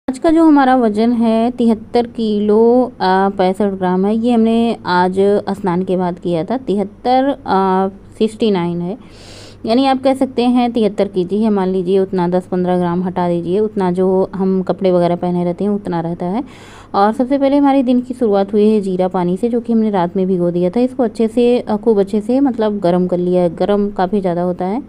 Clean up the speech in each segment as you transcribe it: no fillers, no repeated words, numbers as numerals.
आज का जो हमारा वज़न है 73 किलो 65 ग्राम है। ये हमने आज स्नान के बाद किया था। 73 69 है, यानी आप कह सकते हैं 73 कीजिए, मान लीजिए उतना 10-15 ग्राम हटा दीजिए, उतना जो हम कपड़े वगैरह पहने रहते हैं उतना रहता है। और सबसे पहले हमारे दिन की शुरुआत हुई है जीरा पानी से, जो कि हमने रात में भिगो दिया था। इसको अच्छे से खूब अच्छे से मतलब गर्म कर लिया है। गर्म काफ़ी ज़्यादा होता है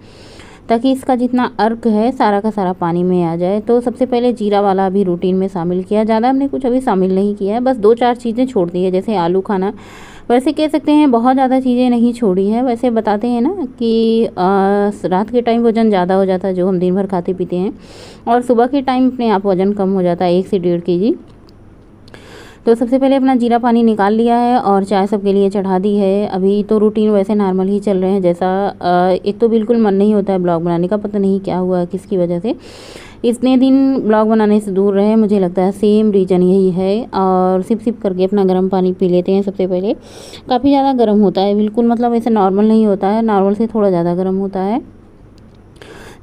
ताकि इसका जितना अर्क है सारा का सारा पानी में आ जाए। तो सबसे पहले जीरा वाला अभी रूटीन में शामिल किया। ज़्यादा हमने कुछ अभी शामिल नहीं किया है, बस 2-4 चीज़ें छोड़ दी है, जैसे आलू खाना। वैसे कह सकते हैं बहुत ज़्यादा चीज़ें नहीं छोड़ी है। वैसे बताते हैं ना कि रात के टाइम वज़न ज़्यादा हो जाता है जो हम दिन भर खाते पीते हैं, और सुबह के टाइम अपने आप वज़न कम हो जाता है 1 से 1.5 केजी। तो सबसे पहले अपना जीरा पानी निकाल लिया है और चाय सबके लिए चढ़ा दी है। अभी तो रूटीन वैसे नॉर्मल ही चल रहे हैं, जैसा एक तो बिल्कुल मन नहीं होता है ब्लॉग बनाने का, पता नहीं क्या हुआ किसकी वजह से इतने दिन ब्लॉग बनाने से दूर रहे। मुझे लगता है सेम रीज़न यही है। और सिप सिप करके अपना गर्म पानी पी लेते हैं। सबसे पहले काफ़ी ज़्यादा गर्म होता है, बिल्कुल मतलब ऐसे नॉर्मल नहीं होता है, नॉर्मल से थोड़ा ज़्यादा गर्म होता है।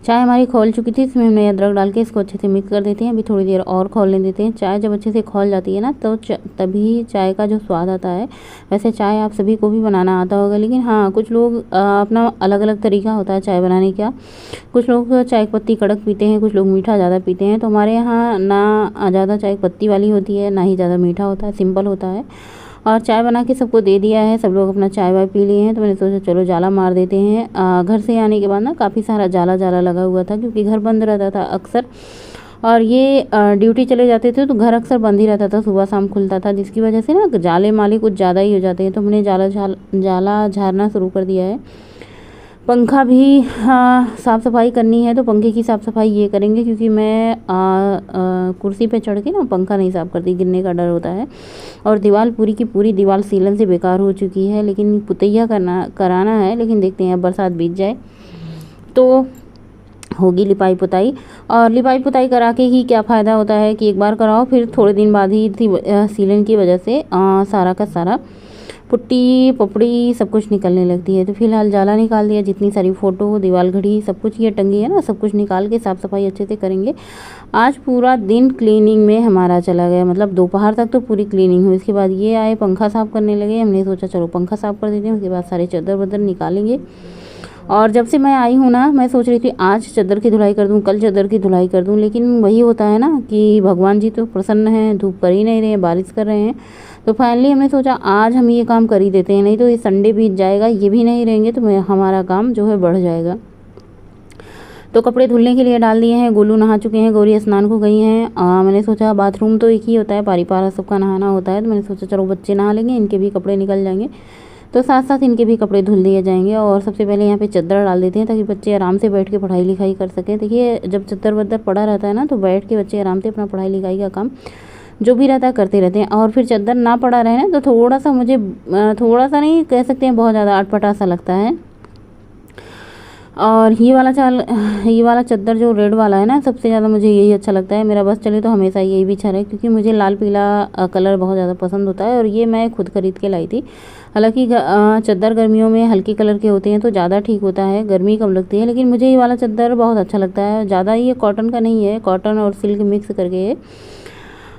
चाय हमारी खौल चुकी थी, इसमें हमने अदरक डाल के इसको अच्छे से मिक्स कर देते हैं। अभी थोड़ी देर और खौलने देते हैं। चाय जब अच्छे से खौल जाती है ना, तो तभी चाय का जो स्वाद आता है। वैसे चाय आप सभी को भी बनाना आता होगा, लेकिन हाँ कुछ लोग अपना अलग अलग तरीका होता है चाय बनाने का। कुछ लोग चाय पत्ती कड़क पीते हैं, कुछ लोग मीठा ज़्यादा पीते हैं। तो हमारे यहाँ ना ज़्यादा चाय पत्ती वाली होती है, ना ही ज़्यादा मीठा होता है, सिंपल होता है। और चाय बना के सबको दे दिया है, सब लोग अपना चाय वाय पी लिए हैं। तो मैंने सोचा चलो जाला मार देते हैं। घर से आने के बाद ना काफ़ी सारा जाला जाला लगा हुआ था, क्योंकि घर बंद रहता था अक्सर, और ये ड्यूटी चले जाते थे तो घर अक्सर बंद ही रहता था, सुबह शाम खुलता था, जिसकी वजह से ना जाले माले कुछ ज़्यादा ही हो जाते हैं। तो हमने जाला झाड़ना शुरू कर दिया है। पंखा भी साफ़ सफाई करनी है, तो पंखे की साफ़ सफाई ये करेंगे, क्योंकि मैं कुर्सी पे चढ़ के ना पंखा नहीं साफ़ करती, गिरने का डर होता है। और दीवार पूरी की पूरी दीवार सीलन से बेकार हो चुकी है, लेकिन पुतैया कराना है। लेकिन देखते हैं अब बरसात बीत जाए तो होगी लिपाई पुताई। और लिपाई पुताई करा के ही क्या फ़ायदा होता है कि एक बार कराओ, फिर थोड़े दिन बाद ही सीलन की वजह से सारा का सारा पुट्टी पपड़ी सब कुछ निकलने लगती है। तो फिलहाल जाला निकाल दिया, जितनी सारी फ़ोटो दीवार घड़ी सब कुछ ये टंगी है ना, सब कुछ निकाल के साफ़ सफाई अच्छे से करेंगे। आज पूरा दिन क्लीनिंग में हमारा चला गया, मतलब दोपहर तक तो पूरी क्लीनिंग हुई। इसके बाद ये आए पंखा साफ़ करने लगे। हमने सोचा चलो पंखा साफ़ कर देते हैं, उसके बाद सारे चादर वादर निकालेंगे। और जब से मैं आई हूँ ना, मैं सोच रही थी आज चादर की धुलाई कर दूँ, कल चादर की धुलाई कर दूँ, लेकिन वही होता है ना कि भगवान जी तो प्रसन्न हैं, धूप कर ही नहीं रहे हैं, बारिश कर रहे हैं। तो फाइनली हमने सोचा आज हम ये काम कर ही देते हैं, नहीं तो ये संडे बीत जाएगा, ये भी नहीं रहेंगे तो हमारा काम जो है बढ़ जाएगा। तो कपड़े धुलने के लिए डाल दिए हैं। गोलू नहा चुके हैं, गौरी स्नान को गई हैं। मैंने सोचा बाथरूम तो एक ही होता है, पारी पारा सबका नहाना होता है, तो मैंने सोचा चलो बच्चे नहा लेंगे, इनके भी कपड़े निकल जाएंगे, तो साथ साथ इनके भी कपड़े धुल दिए जाएंगे। और सबसे पहले यहाँ पे चादर डाल देते हैं, ताकि बच्चे आराम से बैठ के पढ़ाई लिखाई कर सकें। देखिए जब चादर वद्दर पड़ा रहता है ना, तो बैठ के बच्चे आराम से अपना पढ़ाई लिखाई का काम जो भी रहता है करते रहते हैं। और फिर चादर ना पड़ा रहे ना, तो थोड़ा सा मुझे थोड़ा सा नहीं कह सकते हैं, बहुत ज़्यादा अटपटा सा लगता है। और ये वाला चादर जो रेड वाला है ना, सबसे ज़्यादा मुझे यही अच्छा लगता है। मेरा बस चले तो हमेशा यही बिछा रहे, क्योंकि मुझे लाल पीला कलर बहुत ज़्यादा पसंद होता है। और ये मैं खुद खरीद के लाई थी। हालांकि चादर गर्मियों में हल्के कलर के होते हैं तो ज़्यादा ठीक होता है, गर्मी कम लगती है, लेकिन मुझे ये वाला चादर बहुत अच्छा लगता है। ज़्यादा ये कॉटन का नहीं है, कॉटन और सिल्क मिक्स करके है।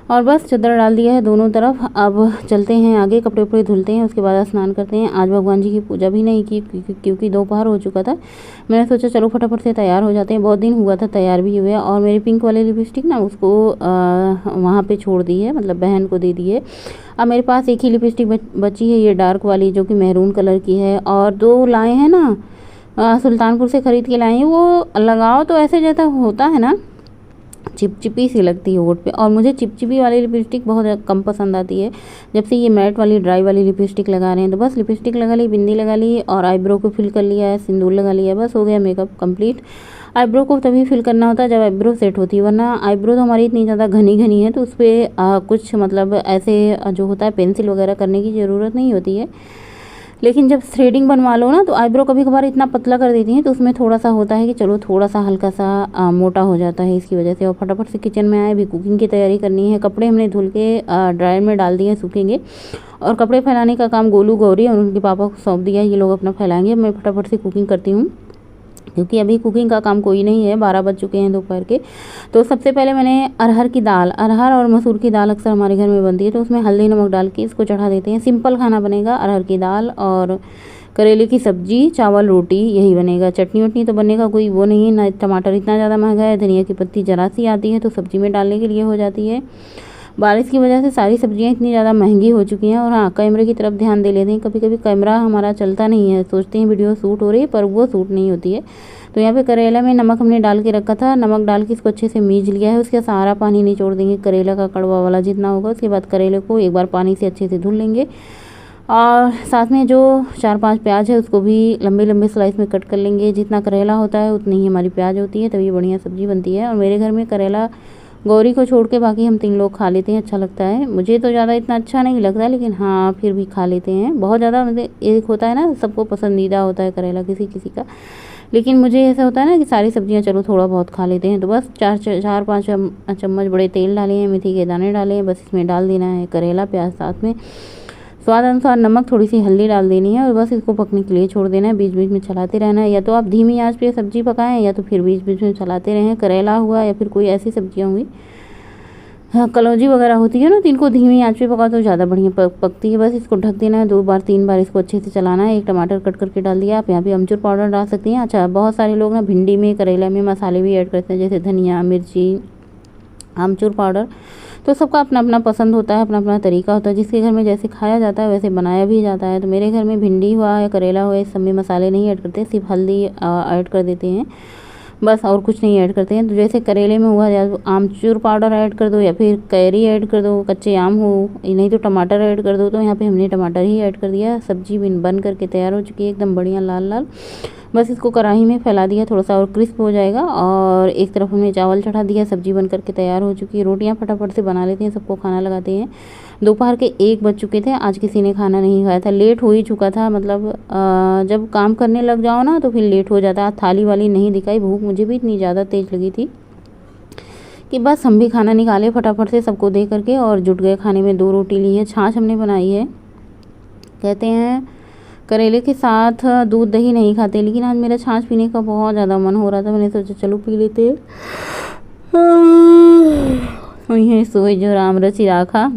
और बस चादर डाल दिया है दोनों तरफ। अब चलते हैं आगे, कपड़े उपड़े धुलते हैं, उसके बाद स्नान करते हैं। आज भगवान जी की पूजा भी नहीं की, क्योंकि दोपहर हो चुका था। मैंने सोचा चलो फटाफट से तैयार हो जाते हैं, बहुत दिन हुआ था तैयार भी हुए। और मेरी पिंक वाली लिपस्टिक ना, उसको वहाँ पे छोड़ दी है, मतलब बहन को दे दी है। अब मेरे पास एक ही लिपस्टिक बची है, ये डार्क वाली जो कि मैरून कलर की है। और 2 लाए हैं ना, सुल्तानपुर से ख़रीद के लाए हैं। वो लगाओ तो ऐसे जैसा होता है ना, चिपचिपी सी लगती है होठ पे। और मुझे चिपचिपी वाली लिपस्टिक बहुत कम पसंद आती है। जब से ये मैट वाली ड्राई वाली लिपस्टिक लगा रहे हैं, तो बस लिपस्टिक लगा ली, बिंदी लगा ली, और आईब्रो को फिल कर लिया है, सिंदूर लगा लिया, बस हो गया मेकअप कंप्लीट। आईब्रो को तभी फिल करना होता है जब आईब्रो सेट होती है, वरना आईब्रो तो हमारी इतनी ज़्यादा घनी घनी है, तो उस पर कुछ मतलब ऐसे जो होता है पेंसिल वगैरह करने की ज़रूरत नहीं होती है। लेकिन जब थ्रेडिंग बनवा लो ना, तो आईब्रो कभी कभार इतना पतला कर देती हैं, तो उसमें थोड़ा सा होता है कि चलो थोड़ा सा हल्का सा मोटा हो जाता है इसकी वजह से। और फटाफट से किचन में आए, भी कुकिंग की तैयारी करनी है। कपड़े हमने धुल के ड्रायर में डाल दिए, सूखेंगे। और कपड़े फैलाने का काम गोलू गौरी और उनके पापा को सौंप दिया, ये लोग अपना फैलाएंगे। मैं फटाफट से कुकिंग करती हूँ। क्योंकि अभी कुकिंग का काम कोई नहीं है, 12 बज चुके हैं दोपहर के। तो सबसे पहले मैंने अरहर की दाल, अरहर और मसूर की दाल अक्सर हमारे घर में बनती है, तो उसमें हल्दी नमक डाल के इसको चढ़ा देते हैं। सिंपल खाना बनेगा, अरहर की दाल और करेले की सब्जी, चावल, रोटी, यही बनेगा। चटनी वटनी तो बनने का कोई वो नहीं है ना। टमाटर इतना ज़्यादा महंगा है, धनिया की पत्ती जरा सी आती है तो सब्जी में डालने के लिए हो जाती है। बारिश की वजह से सारी सब्जियां इतनी ज़्यादा महंगी हो चुकी हैं। और हाँ, कैमरे की तरफ ध्यान दे लेते हैं, कभी कभी कैमरा हमारा चलता नहीं है, सोचते हैं वीडियो शूट हो रही है पर वो शूट नहीं होती है। तो यहाँ पे करेला में नमक हमने डाल के रखा था, नमक डाल के इसको अच्छे से मीज लिया है। उसके सारा पानी निचोड़ देंगे, करेला का कड़वा वाला जितना होगा। उसके बाद करेले को एक बार पानी से अच्छे से धुल लेंगे और साथ में जो 4-5 प्याज है उसको भी लंबे लंबे स्लाइस में कट कर लेंगे। जितना करेला होता है उतनी ही हमारी प्याज होती है, तभी बढ़िया सब्ज़ी बनती है। और मेरे घर में करेला गौरी को छोड़ के बाकी हम 3 लोग खा लेते हैं, अच्छा लगता है। मुझे तो ज़्यादा इतना अच्छा नहीं लगता, लेकिन हाँ फिर भी खा लेते हैं। बहुत ज़्यादा मतलब एक होता है ना, सबको पसंदीदा होता है करेला किसी किसी का, लेकिन मुझे ऐसा होता है ना कि सारी सब्जियां चलो थोड़ा बहुत खा लेते हैं। तो बस 4-5 चम्मच बड़े तेल डाले हैं, मेथी के दाने डाले हैं, बस इसमें डाल देना है करेला, प्याज, साथ में स्वाद अनुसार नमक, थोड़ी सी हल्दी डाल देनी है और बस इसको पकने के लिए छोड़ देना है। बीच बीच में चलाते रहना है, या तो आप धीमी आंच पे सब्जी पकाएं या तो फिर बीच बीच में चलाते रहें। करेला हुआ या फिर कोई ऐसी सब्जियां हुई, हाँ कलौजी वगैरह होती है ना, तो इनको धीमी आंच पे पकाओ तो ज़्यादा बढ़िया पकती है। बस इसको ढक देना है, 2-3 बार इसको अच्छे से चलाना है। एक टमाटर कट करके डाल दिया, आप यहाँ पे अमचूर पाउडर डाल सकती हैं। अच्छा, बहुत सारे लोग ना भिंडी में, करेला में मसाले भी ऐड करते हैं, जैसे धनिया, मिर्ची, आमचूर पाउडर। तो सबका अपना अपना पसंद होता है, अपना अपना तरीका होता है, जिसके घर में जैसे खाया जाता है वैसे बनाया भी जाता है। तो मेरे घर में भिंडी हुआ या करेला हुआ, इस सब में मसाले नहीं ऐड करते, सिर्फ हल्दी ऐड कर देते हैं बस, और कुछ नहीं ऐड करते हैं। तो जैसे करेले में हुआ, या तो आमचूर पाउडर ऐड कर दो या फिर कैरी ऐड कर दो, कच्चे आम हो, नहीं तो टमाटर ऐड कर दो। तो यहाँ पे हमने टमाटर ही ऐड कर दिया। सब्जी बन करके तैयार हो चुकी है, एकदम बढ़िया लाल लाल। बस इसको कढ़ाई में फैला दिया, थोड़ा सा और क्रिस्प हो जाएगा। और एक तरफ हमने चावल चढ़ा दिया, सब्जी बन करके तैयार हो चुकी है। रोटियाँ फटाफट से बना लेते हैं, सबको खाना लगाते हैं। दोपहर के 1 बज चुके थे, आज किसी ने खाना नहीं खाया था, लेट हो ही चुका था। मतलब जब काम करने लग जाओ ना तो फिर लेट हो जाता है। थाली वाली नहीं दिखाई, भूख मुझे भी इतनी ज़्यादा तेज़ लगी थी कि बस हम भी खाना निकाले फटाफट से सबको दे करके और जुट गए खाने में। 2 रोटी ली है, छाछ हमने बनाई है। कहते हैं करेले के साथ दूध दही नहीं खाते, लेकिन आज मेरा छाछ पीने का बहुत ज़्यादा मन हो रहा था, मैंने सोचा चलो पी लेते हैं। वही सोई जो राम रचि राखा,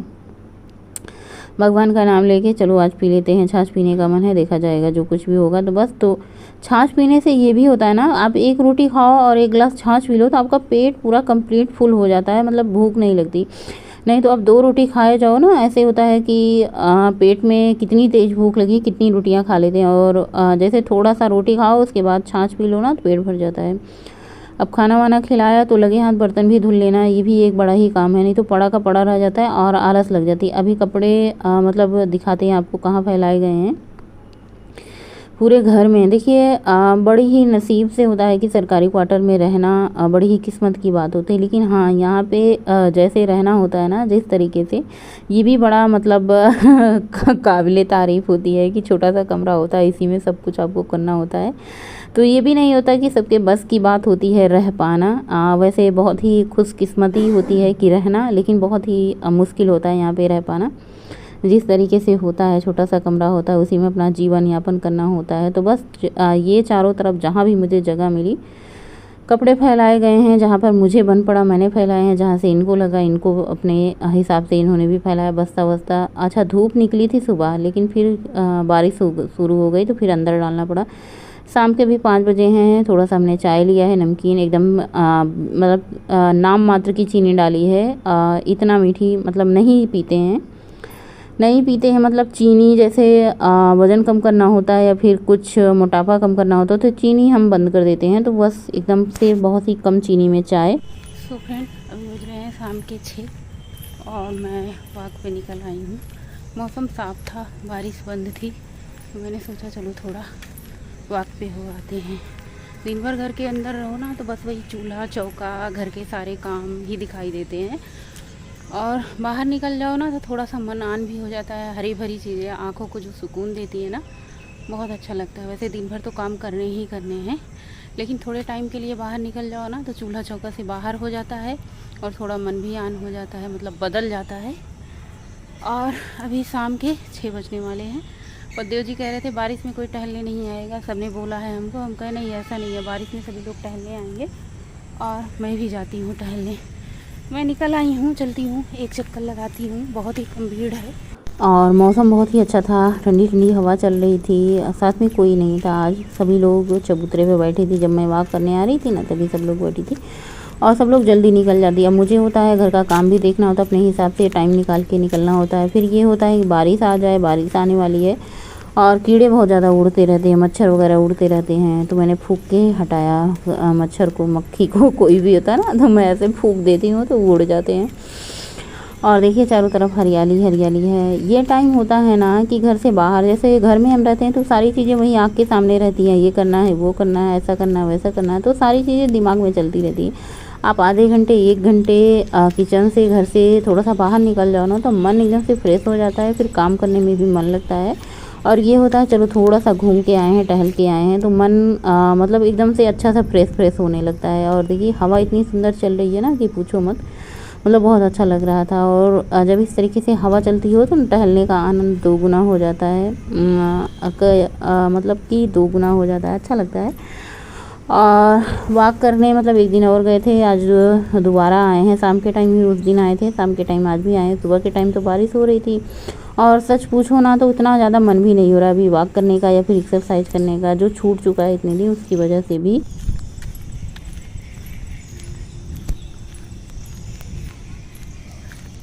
भगवान का नाम लेके चलो आज पी लेते हैं। छाछ पीने का मन है, देखा जाएगा जो कुछ भी होगा। तो बस, तो छाछ पीने से ये भी होता है ना, आप 1 रोटी खाओ और 1 गिलास छाछ पी लो तो आपका पेट पूरा कंप्लीट फुल हो जाता है, मतलब भूख नहीं लगती। नहीं तो आप 2 रोटी खाए जाओ ना, ऐसे होता है कि पेट में कितनी तेज़ भूख लगी, कितनी रोटियां खा लेते हैं। और जैसे थोड़ा सा रोटी खाओ उसके बाद छाछ पी लो ना तो पेट भर जाता है। अब खाना वाना खिलाया तो लगे हाथ बर्तन भी धुल लेना, ये भी एक बड़ा ही काम है, नहीं तो पड़ा का पड़ा रह जाता है और आलस लग जाती है। अभी कपड़े मतलब दिखाते हैं आपको कहाँ फैलाए गए हैं पूरे घर में। देखिए बड़ी ही नसीब से होता है कि सरकारी क्वार्टर में रहना, बड़ी ही किस्मत की बात होती है। लेकिन हाँ, यहाँ पे जैसे रहना होता है ना, जिस तरीके से, ये भी बड़ा मतलब काबिले तारीफ़ होती है कि छोटा सा कमरा होता है, इसी में सब कुछ आपको करना होता है। तो ये भी नहीं होता कि सबके बस की बात होती है रह पाना। वैसे बहुत ही खुशकिस्मती होती है कि रहना, लेकिन बहुत ही मुश्किल होता है यहाँ पे रह पाना। जिस तरीके से होता है, छोटा सा कमरा होता है, उसी में अपना जीवन यापन करना होता है। तो बस ये चारों तरफ जहाँ भी मुझे जगह मिली कपड़े फैलाए गए हैं, जहाँ पर मुझे बन पड़ा मैंने फैलाए हैं, जहाँ से इनको लगा इनको अपने हिसाब से इन्होंने भी फैलाया, बस्ता वस्ता। अच्छा, धूप निकली थी सुबह, लेकिन फिर बारिश शुरू हो गई तो फिर अंदर डालना पड़ा। शाम के भी 5 बजे हैं, थोड़ा सा हमने चाय लिया है, नमकीन एकदम मतलब नाम मात्र की चीनी डाली है। इतना मीठी मतलब नहीं पीते हैं, मतलब चीनी जैसे वज़न कम करना होता है या फिर कुछ मोटापा कम करना होता है तो चीनी हम बंद कर देते हैं। तो बस एकदम से बहुत ही कम चीनी में चाय। सो फ्रेंड, अभी बज रहे हैं शाम के 6 और मैं वॉक पे निकल आई हूँ। मौसम साफ़ था, बारिश बंद थी, तो मैंने सोचा चलो थोड़ा वॉक पे हो आते हैं। दिन भर घर के अंदर रहो ना तो बस वही चूल्हा चौका, घर के सारे काम ही दिखाई देते हैं, और बाहर निकल जाओ ना तो थोड़ा सा मन आन भी हो जाता है। हरी भरी चीज़ें आँखों को जो सुकून देती है ना, बहुत अच्छा लगता है। वैसे दिन भर तो काम करने ही करने हैं, लेकिन थोड़े टाइम के लिए बाहर निकल जाओ ना तो चूल्हा चौका से बाहर हो जाता है और थोड़ा मन भी आन हो जाता है, मतलब बदल जाता है। और अभी शाम के 6 बजने वाले हैं, पद्देव जी कह रहे थे बारिश में कोई टहलने नहीं आएगा, सबने बोला है हमको। हम कहे नहीं, ऐसा नहीं है, बारिश में सभी लोग टहलने आएंगे और मैं भी जाती हूँ टहलने। मैं निकल आई हूँ, चलती हूँ, एक चक्कर लगाती हूँ। बहुत ही कम भीड़ है और मौसम बहुत ही अच्छा था, ठंडी ठंडी हवा चल रही थी। साथ में कोई नहीं था आज, सभी लोग चबूतरे पे बैठे थे। जब मैं वॉक करने आ रही थी ना, तभी सब लोग बैठी थी और सब लोग जल्दी निकल जाती है। अब मुझे होता है घर का काम भी देखना होता है, अपने हिसाब से टाइम निकाल के निकलना होता है। फिर ये होता है कि बारिश आ जाए, बारिश आने वाली है और कीड़े बहुत ज़्यादा उड़ते रहते हैं, मच्छर वगैरह उड़ते रहते हैं। तो मैंने फूंक के हटाया मच्छर को, मक्खी को, कोई भी होता है ना, तो मैं ऐसे फूंक देती हूँ तो उड़ जाते हैं। और देखिए चारों तरफ हरियाली हरियाली है। ये टाइम होता है ना कि घर से बाहर, जैसे घर में हम रहते हैं तो सारी चीज़ें वहीं आँख के सामने रहती हैं, ये करना है, वो करना है, ऐसा करना है, वैसा करना है, तो सारी चीज़ें दिमाग में चलती रहती है। आप आधे घंटे, 1 घंटे किचन से, घर से थोड़ा सा बाहर निकल जाओ ना, तो मन एकदम से फ्रेश हो जाता है, फिर काम करने में भी मन लगता है। और ये होता है चलो थोड़ा सा घूम के आए हैं, टहल के आए हैं, तो मन मतलब एकदम से अच्छा सा फ्रेश होने लगता है। और देखिए हवा इतनी सुंदर चल रही है ना कि पूछो मत, मतलब बहुत अच्छा लग रहा था। और जब इस तरीके से हवा चलती हो तो टहलने का आनंद दोगुना हो जाता है, मतलब कि दोगुना हो जाता है, अच्छा लगता है। और वॉक करने मतलब एक दिन और गए थे, आज दोबारा आए हैं। शाम के टाइम भी उस दिन आए थे, शाम के टाइम आज भी आए हैं। सुबह के टाइम तो बारिश हो रही थी और सच पूछो ना तो इतना ज़्यादा मन भी नहीं हो रहा अभी वॉक करने का या फिर एक्सरसाइज करने का, जो छूट चुका है इतने दिन उसकी वजह से भी।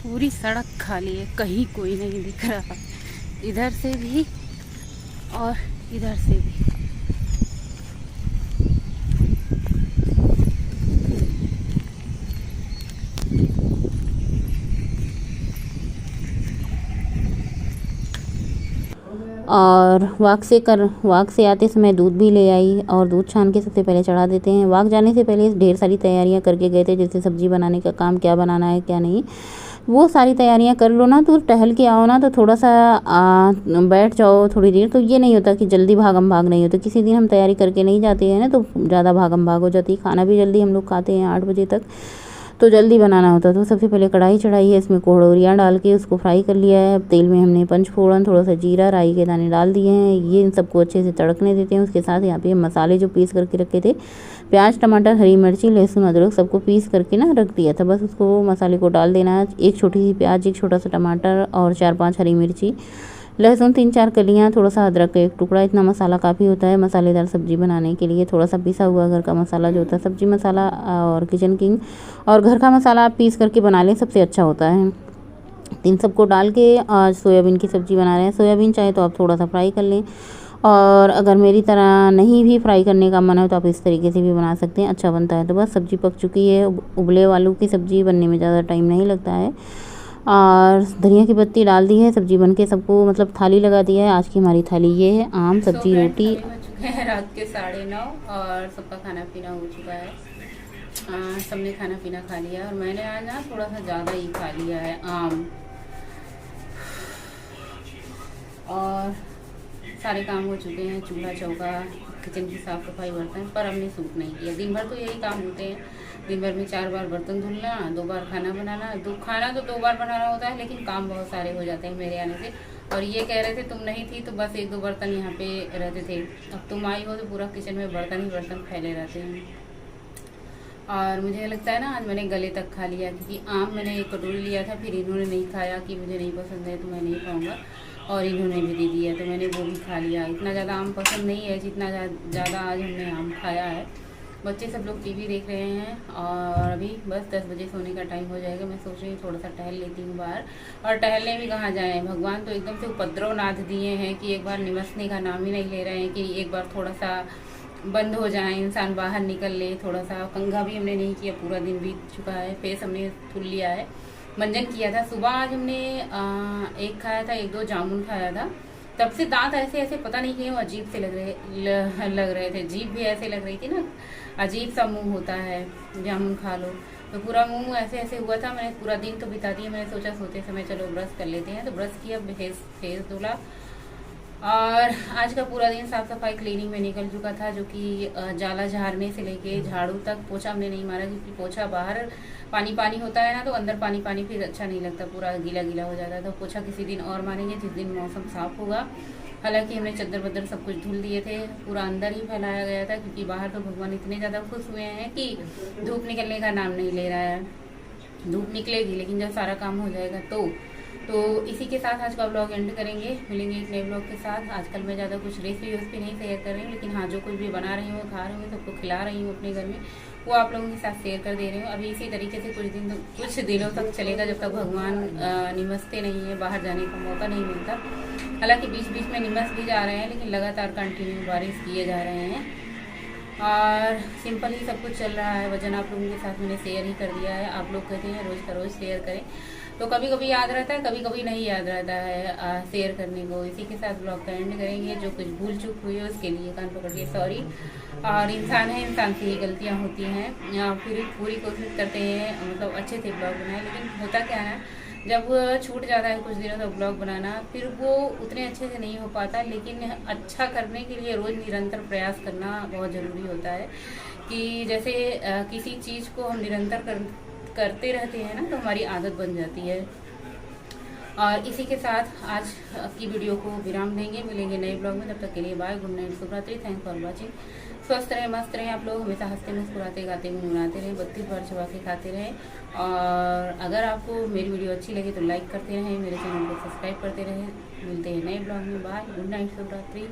पूरी सड़क खाली है, कहीं कोई नहीं दिख रहा, इधर से भी और इधर से भी। और वॉक से आते समय दूध भी ले आई और दूध छान के सबसे पहले चढ़ा देते हैं। वॉक जाने से पहले ढेर सारी तैयारियां करके गए थे, जैसे सब्ज़ी बनाने का काम, क्या बनाना है क्या नहीं, वो सारी तैयारियां कर लो ना, तो टहल के आओ ना, तो थोड़ा सा बैठ जाओ थोड़ी देर, तो ये नहीं होता कि जल्दी भागम भाग नहीं होता। किसी दिन हम तैयारी करके नहीं जाते हैं ना, तो ज़्यादा भागम भाग हो जाती है। खाना भी जल्दी हम लोग खाते हैं 8 बजे तक, तो जल्दी बनाना होता है। तो सबसे पहले कढ़ाई चढ़ाई है, इसमें कोहड़ोरियाँ डाल के उसको फ्राई कर लिया है। तेल में हमने पंचफोड़न, थोड़ा सा जीरा, राई के दाने डाल दिए हैं। ये इन सबको अच्छे से तड़कने देते हैं। उसके साथ यहाँ पे मसाले जो पीस करके रखे थे, प्याज, टमाटर, हरी मिर्ची, लहसुन, अदरक, सबको पीस करके ना रख दिया था। बस उसको मसाले को डाल देना है। एक छोटी सी प्याज, एक छोटा सा टमाटर और 4-5 हरी मिर्ची, लहसुन 3-4 कलियाँ, थोड़ा सा अदरक का एक टुकड़ा। इतना मसाला काफ़ी होता है मसालेदार सब्ज़ी बनाने के लिए। थोड़ा सा पिसा हुआ घर का मसाला जो होता है, सब्ज़ी मसाला और किचन किंग और घर का मसाला आप पीस करके बना लें, सबसे अच्छा होता है। इन सबको डाल के आज सोयाबीन की सब्ज़ी बना रहे हैं। सोयाबीन चाहे तो आप थोड़ा सा फ्राई कर लें, और अगर मेरी तरह नहीं भी फ्राई करने का मन है तो आप इस तरीके से भी बना सकते हैं, अच्छा बनता है। तो बस सब्ज़ी पक चुकी है। उबले आलू की सब्ज़ी बनने में ज़्यादा टाइम नहीं लगता है। और धनिया की पत्ती डाल दी है, सब्ज़ी बनके सबको मतलब थाली लगा दिया है। आज की हमारी थाली ये है, आम, सब्ज़ी, रोटी। हो चुके हैं रात के 9:30 और सबका खाना पीना हो चुका है। सबने खाना पीना खा लिया और मैंने आज ना थोड़ा सा ज़्यादा ही खा लिया है आम। और सारे काम हो चुके हैं, चूल्हा चौका, किचन की साफ़ सफाई, बर्तन, पर हमने सूट नहीं किया। दिन भर तो यही काम होते हैं, दिन भर में 4 बार बर्तन धुलना, 2 बार खाना बनाना। खाना तो 2 बार बनाना होता है, लेकिन काम बहुत सारे हो जाते हैं मेरे आने से। और ये कह रहे थे तुम नहीं थी तो बस 1-2 बर्तन यहाँ पे रहते थे, अब तुम आई हो तो पूरा किचन में बर्तन ही बर्तन फैले रहते हैं। और मुझे लगता है ना आज मैंने गले तक खा लिया, क्योंकि आम मैंने एक कटोरी लिया था, फिर इन्होंने नहीं खाया कि मुझे नहीं पसंद है तो मैं नहीं खाऊंगा, और इन्होंने भी दे दिया तो मैंने वो भी खा लिया। इतना ज़्यादा आम पसंद नहीं है जितना ज़्यादा आज हमने आम खाया है। बच्चे सब लोग टीवी देख रहे हैं और अभी बस 10 बजे सोने का टाइम हो जाएगा। मैं सोच रही हूँ थोड़ा सा टहल लेती हूँ बाहर। और टहलने भी कहाँ जाएँ, भगवान तो एकदम से उपद्रव नाथ दिए हैं कि एक बार निमसने का नाम ही नहीं ले रहे हैं कि एक बार थोड़ा सा बंद हो जाए, इंसान बाहर निकल ले। थोड़ा सा कंघा भी हमने नहीं किया, पूरा दिन बीत चुका है। फेस हमने धुल लिया है, मंजन किया था सुबह। आज हमने एक खाया था, 1-2 जामुन खाया था। तब से दांत ऐसे ऐसे पता नहीं क्यों अजीब से लग रहे थे। जीभ भी ऐसे लग रही थी ना, अजीब सा मुंह होता है जामुन खा लो तो पूरा मुंह ऐसे ऐसे हुआ था। मैंने पूरा दिन तो बिता दिया। मैंने सोचा सोते समय चलो ब्रश कर लेते हैं, तो ब्रश किया, फेस धुला। और आज का पूरा दिन साफ सफाई क्लीनिंग में निकल चुका था, जो कि जाला झाड़ने से लेके झाड़ू तक। पोछा हमने नहीं मारा क्योंकि पोछा बाहर पानी पानी होता है ना, तो अंदर पानी पानी फिर अच्छा नहीं लगता, पूरा गीला गीला हो जाता है। तो पोछा किसी दिन और मारेंगे, जिस दिन मौसम साफ होगा। हालांकि हमने चद्दर वद्दर सब कुछ धुल दिए थे, पूरा अंदर ही फैलाया गया था क्योंकि बाहर तो भगवान इतने ज़्यादा खुश हुए हैं कि धूप निकलने का नाम नहीं ले रहा है। धूप निकलेगी लेकिन जब सारा काम हो जाएगा तो इसी के साथ आज का ब्लॉग एंड करेंगे। मिलेंगे एक नए ब्लॉग के साथ। आजकल मैं ज़्यादा कुछ रेसिपी नहीं शेयर कर रही हूँ, लेकिन हाँ जो कुछ भी बना रही हूँ, खा रही हूँ, सबको खिला रही हूँ अपने घर में, वो आप लोगों के साथ शेयर कर दे रही हूँ। अभी इसी तरीके से कुछ दिनों तक चलेगा जब तक भगवान निमसते नहीं है, बाहर जाने का मौका नहीं मिलता। हालांकि बीच बीच में निमस भी जा रहे हैं, लेकिन लगातार कंटिन्यू बारिश किए जा रहे हैं और सिंपल ही सब कुछ चल रहा है। वजन आप लोगों के साथ मैंने शेयर ही कर दिया है। आप लोग कहते हैं रोज़ का रोज़ शेयर करें, तो कभी कभी याद रहता है, कभी कभी नहीं याद रहता है शेयर करने को। इसी के साथ ब्लॉग का एंड करेंगे। जो कुछ भूल चूक हुई है उसके लिए कान पकड़ के सॉरी। और इंसान है, इंसान से ही गलतियाँ होती हैं। फिर पूरी कोशिश करते हैं मतलब अच्छे से ब्लॉग बनाए, लेकिन होता क्या है जब छूट जाता है कुछ दिनों तक ब्लॉग बनाना, फिर वो उतने अच्छे से नहीं हो पाता। लेकिन अच्छा करने के लिए रोज़ निरंतर प्रयास करना बहुत ज़रूरी होता है कि जैसे किसी चीज़ को हम निरंतर करते रहते हैं ना, तो हमारी आदत बन जाती है। और इसी के साथ आज की वीडियो को विराम देंगे। मिलेंगे नए ब्लॉग में, तब तक के लिए बाय, गुड नाइट, शुभ रात्रि, थैंक फॉर वॉचिंग। स्वस्थ रहें, मस्त रहें आप लोग, हमेशा हंसते मुस्कुराते गाते गुनगुनाते रहें, 32 बार चबा के खाते रहें। और अगर आपको मेरी वीडियो अच्छी लगे तो लाइक करते रहें, मेरे चैनल को सब्सक्राइब करते रहें। मिलते हैं नए ब्लॉग में, बाय, गुड नाइट, शुभ रात्रि।